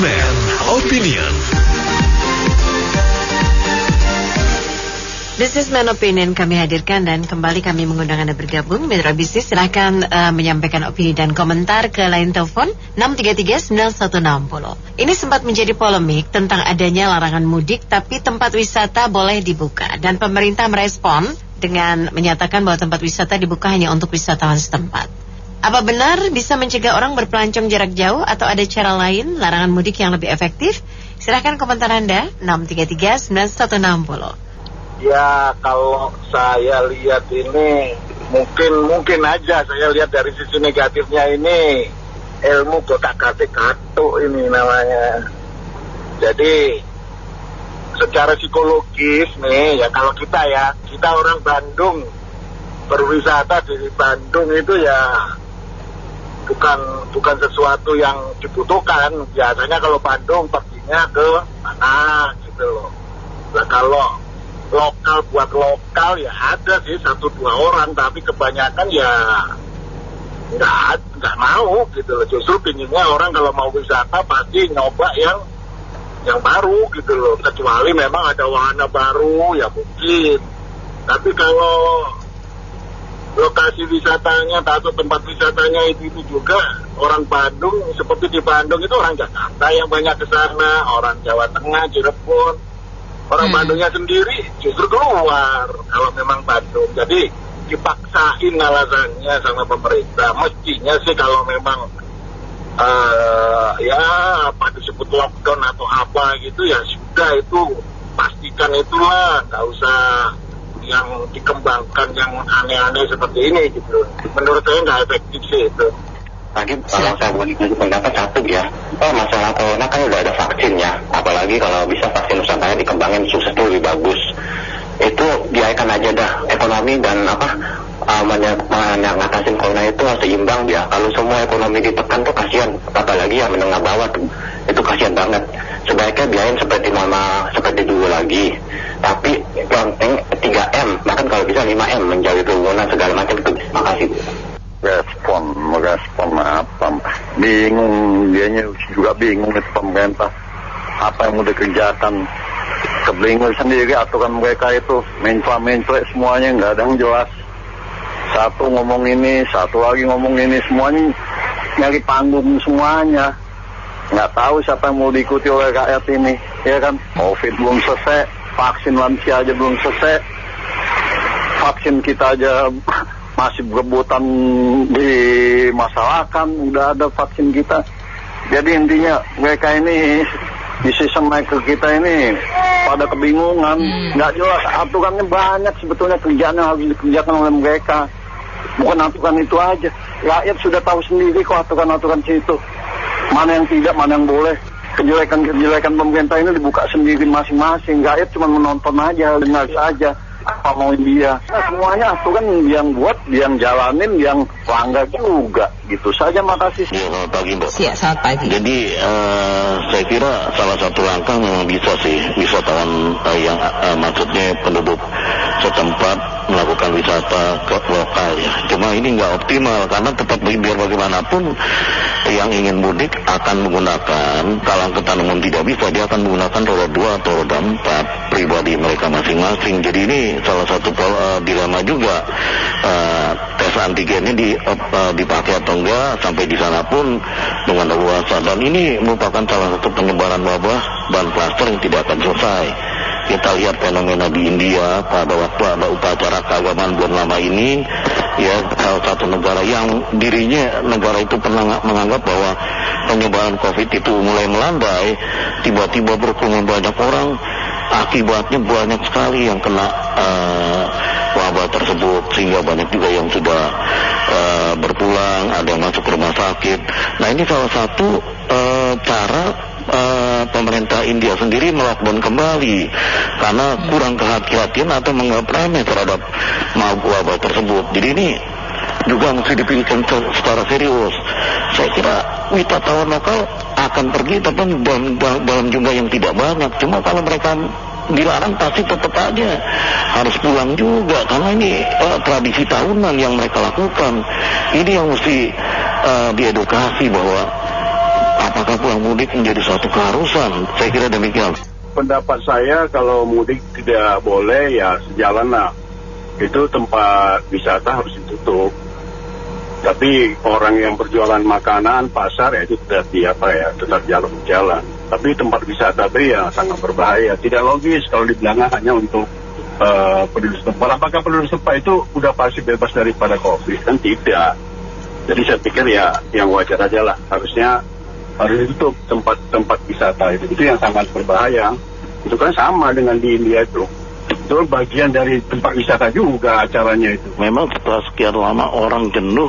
Man Opinion. Business Man Opinion kami hadirkan dan kembali kami mengundang Anda bergabung. Mitra bisnis silahkan menyampaikan opini dan komentar ke line telepon 633-9160. Ini sempat menjadi polemik tentang adanya larangan mudik tapi tempat wisata boleh dibuka. Dan pemerintah merespon dengan menyatakan bahwa tempat wisata dibuka hanya untuk wisatawan setempat. Apa benar bisa mencegah orang berpelancong jarak jauh atau ada cara lain larangan mudik yang lebih efektif? Silahkan komentar Anda 633-9160. Ya, kalau saya lihat ini mungkin aja saya lihat dari sisi negatifnya ini ilmu kotak-katik kartu ini namanya. Jadi secara psikologis nih ya, kalau kita orang Bandung berwisata di Bandung itu ya bukan sesuatu yang dibutuhkan. Biasanya kalau Bandung perginya ke mana gitu loh. Nah kalau lokal buat lokal ya ada sih 1-2 orang, tapi kebanyakan ya nggak mau gitu loh. Justru pinginnya orang kalau mau wisata pasti nyoba yang baru gitu loh, kecuali memang ada wahana baru ya mungkin. Tapi kalau lokasi wisatanya atau tempat wisatanya itu juga orang Bandung, seperti di Bandung itu orang Jakarta yang banyak ke sana, orang Jawa Tengah, Cirebon. Orang Bandungnya sendiri justru keluar kalau memang Bandung. Jadi dipaksain alasannya sama pemerintah. Mestinya sih kalau memang disebut lockdown atau apa gitu ya sudah, itu pastikan itulah, nggak usah yang dikembangkan yang aneh-aneh seperti ini gitu. Menurut saya nggak efektif sih itu. Lagi kalau saya boleh pendapat satu ya, masalah corona kan udah ada vaksinnya, apalagi kalau bisa vaksin Nusantara dikembangin sukses itu lebih bagus. Itu biarkan aja dah, ekonomi dan ngatasin corona itu harus seimbang dia. Kalau semua ekonomi ditekan tuh kasihan, apalagi yang menengah bawah tuh, itu kasihan banget. Sebaiknya biarin seperti dulu lagi, tapi yang penting 3M, bahkan kalau bisa 5M, menjauhi kerumunan segala macam itu. Makasih. Respon apa, bingung, dianya juga bingung itu pemerintah apa yang mau dikerjakan, kebingungan sendiri aturan mereka itu menco semuanya nggak ada yang jelas, satu ngomong ini, satu lagi ngomong ini, semuanya nyari panggung semuanya, nggak tahu siapa yang mau diikuti oleh rakyat ini, ya kan? Covid belum selesai, vaksin lansia aja belum selesai, vaksin kita aja masih berebutan dimasalahkan, udah ada vaksin kita. Jadi intinya mereka ini di sistem naik ke kita ini pada kebingungan, nggak jelas, aturannya banyak sebetulnya, kerjaan yang harus dikerjakan oleh mereka. Bukan aturan itu aja, rakyat sudah tahu sendiri kok aturan-aturan situ, mana yang tidak, mana yang boleh. Kejelekan pemerintah ini dibuka sendiri masing-masing, rakyat cuma menonton aja, dengar saja apa mau dia. Nah, semuanya aturan yang buat, yang jalanin, yang langgar juga. Gitu saja, makasih. Ya, selamat pagi Mbak. Siap, selamat pagi. Jadi saya kira salah satu langkah memang bisa sih wisatawan yang maksudnya penduduk setempat melakukan wisata ke lokal ya. Cuma ini nggak optimal karena tetap biar bagaimanapun yang ingin mudik akan menggunakan, kalau angkutan umum tidak bisa, dia akan menggunakan roda 2 atau roda 4 pribadi mereka masing-masing. Jadi ini salah satu dilema juga, tes antigennya dipakai atau enggak sampai di sana pun dengan leluasa. Dan ini merupakan salah satu penyebaran wabah dan klaster yang tidak akan selesai. Kita lihat fenomena di India pada waktu ada upacara keagamaan belum lama ini, ya, salah satu negara yang dirinya negara itu pernah menganggap bahwa penyebaran COVID itu mulai melandai, tiba-tiba berkerumun banyak orang, akibatnya banyak sekali yang kena wabah tersebut, sehingga banyak juga yang sudah berpulang, ada yang masuk ke rumah sakit. Nah, ini salah satu cara pemerintah India sendiri melockdown kembali karena kurang kehati-hatian atau menganggap remeh terhadap wabah tersebut. Jadi ini juga mesti dipikirkan secara serius. Saya kira wisatawan lokal akan pergi tapi dalam jumlah yang tidak banyak. Cuma kalau mereka dilarang pasti tetap aja harus pulang juga karena ini tradisi tahunan yang mereka lakukan. Ini yang mesti diedukasi bahwa apa apakah pulang mudik menjadi suatu keharusan? Saya kira demikian. Pendapat saya kalau mudik tidak boleh ya sejalan lah. Itu tempat wisata harus ditutup. Tapi orang yang berjualan makanan, pasar ya itu tetap jalan. Tapi tempat wisata itu ya sangat berbahaya. Tidak logis kalau dibilang hanya untuk penduduk setempat. Apakah penduduk setempat itu udah pasti bebas daripada COVID? Kan tidak. Jadi saya pikir ya yang wajar aja lah. Harusnya harus ditutup tempat wisata itu yang sangat berbahaya. Itu kan sama dengan di India itu bagian dari tempat wisata juga acaranya itu. Memang setelah sekian lama orang jenuh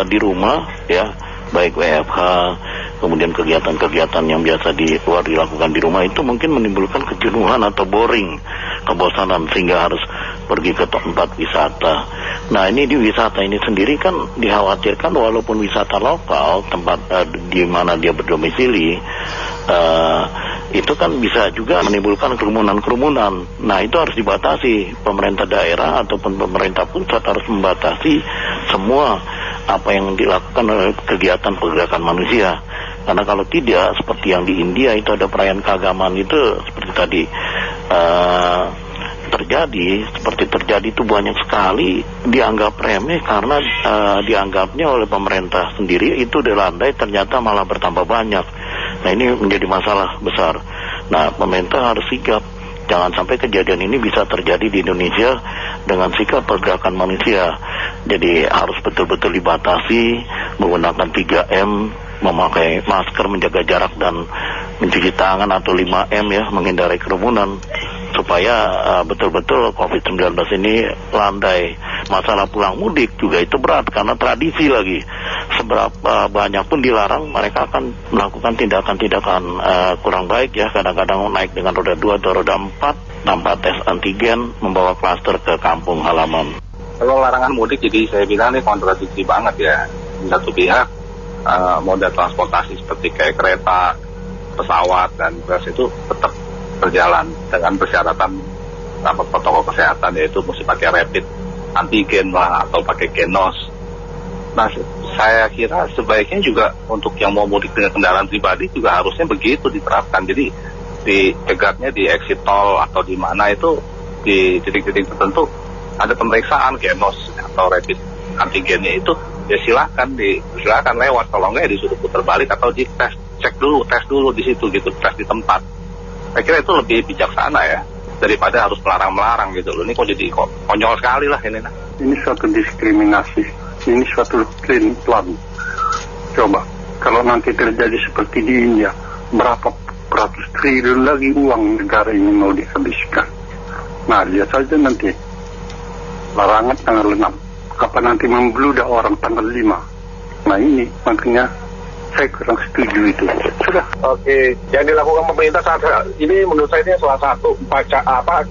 di rumah ya, baik WFH, kemudian kegiatan-kegiatan yang biasa di luar dilakukan di rumah itu mungkin menimbulkan kejenuhan atau boring, kebosanan sehingga harus pergi ke tempat wisata. Nah ini di wisata ini sendiri kan dikhawatirkan walaupun wisata lokal tempat di mana dia berdomisili itu kan bisa juga menimbulkan kerumunan. Nah itu harus dibatasi. Pemerintah daerah ataupun pemerintah pusat harus membatasi semua apa yang dilakukan oleh kegiatan pergerakan manusia. Karena kalau tidak seperti yang di India itu ada perayaan keagamaan itu seperti tadi terjadi itu banyak sekali dianggap remeh karena dianggapnya oleh pemerintah sendiri itu dilandai ternyata malah bertambah banyak. Nah ini menjadi masalah besar. Nah pemerintah harus sigap, jangan sampai kejadian ini bisa terjadi di Indonesia dengan sikap pergerakan manusia. Jadi harus betul-betul dibatasi, menggunakan 3M, memakai masker, menjaga jarak dan mencuci tangan atau 5M ya, menghindari kerumunan supaya betul-betul COVID-19 ini landai. Masalah pulang mudik juga itu berat karena tradisi lagi. Seberapa banyak pun dilarang, mereka akan melakukan tindakan-tindakan kurang baik ya. Kadang-kadang naik dengan roda 2 atau roda 4 tanpa tes antigen, membawa klaster ke kampung halaman. Kalau larangan mudik jadi saya bilang ini kontradiksi banget ya. Di satu pihak moda transportasi seperti kayak kereta, pesawat dan bus itu tetap berjalan dengan persyaratan protokol kesehatan, yaitu mesti pakai rapid antigen lah atau pakai genos. Nah saya kira sebaiknya juga untuk yang mau mudik dengan kendaraan pribadi juga harusnya begitu diterapkan. Jadi di cegatnya di exit tol atau di mana itu di titik-titik tertentu ada pemeriksaan genos atau rapid antigennya itu ya silakan lewat. Kalau enggak ya disuruh putar balik atau di tes dulu di situ gitu, tes di tempat. Saya kira itu lebih bijaksana ya daripada harus melarang gitu loh. Ini kok konyol sekali lah ini. Ini suatu diskriminasi, ini suatu plan. Coba kalau nanti terjadi seperti di India, berapa ratus triliun lagi uang negara ini mau dihabiskan. Nah lihat saja nanti larangan tanggal 6, kapan nanti membludak orang tanggal 5. Nah ini makanya saya kurang setuju itu. Sudah. Oke, yang dilakukan pemerintah saat ini menurut saya ini salah satu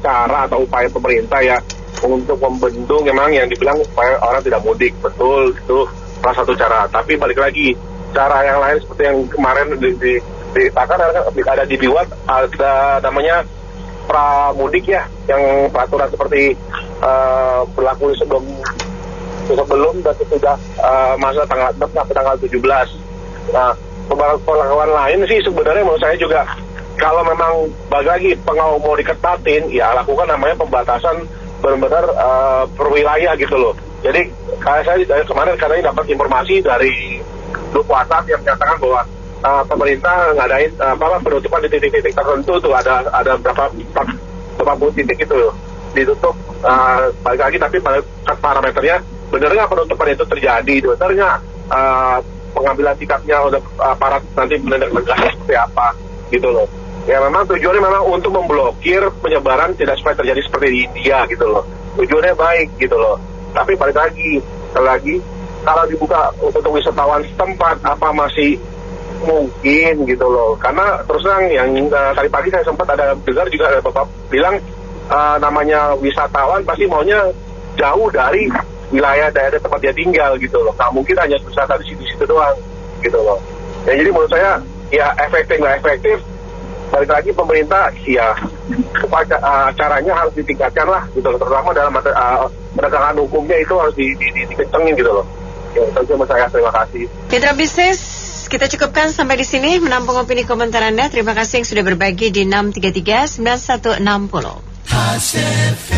cara atau upaya pemerintah ya untuk membendung memang yang dibilang supaya orang tidak mudik. Betul, itu salah satu cara. Tapi balik lagi, cara yang lain seperti yang kemarin dikatakan ada dibuat ada namanya pramudik ya, yang peraturan seperti berlaku sebelum dan sesudah masa tanggal 6 sampai tanggal 17. Nah, pengalaman lain sih sebenarnya menurut saya juga kalau memang bagi lagi pengawal mau diketatin, ya lakukan namanya pembatasan benar-benar per wilayah gitu loh. Jadi kayak saya kemarin katanya dapat informasi dari grup WhatsApp yang menyatakan bahwa pemerintah ngadain penutupan di titik-titik tertentu tuh ada berapa puluh titik itu ditutup balik lagi, tapi parameternya benar nggak penutupan itu terjadi, benar nggak pengambilan sikapnya udah aparat nanti menindak tegasnya seperti apa gitu loh. Ya memang tujuannya memang untuk memblokir penyebaran tidak supaya terjadi seperti di India gitu loh. Tujuannya baik gitu loh. Tapi balik lagi kalau dibuka untuk wisatawan setempat apa masih mungkin gitu loh. Karena terus terang yang tadi pagi saya sempat ada dengar juga ada bapak bilang namanya wisatawan pasti maunya jauh dari wilayah daerah tempat dia tinggal gitu loh. Nggak mungkin hanya wisata di situ doang gitu loh. Ya jadi menurut saya ya efektif nggak efektif balik lagi pemerintah ya caranya harus ditingkatkan lah gitu loh. Terutama dalam penegakan hukumnya itu harus dikencengin gitu loh. Ya itu cuma saya, terima kasih. Mitra bisnis kita cukupkan sampai di sini menampung opini komentar Anda. Terima kasih yang sudah berbagi di 633-9160.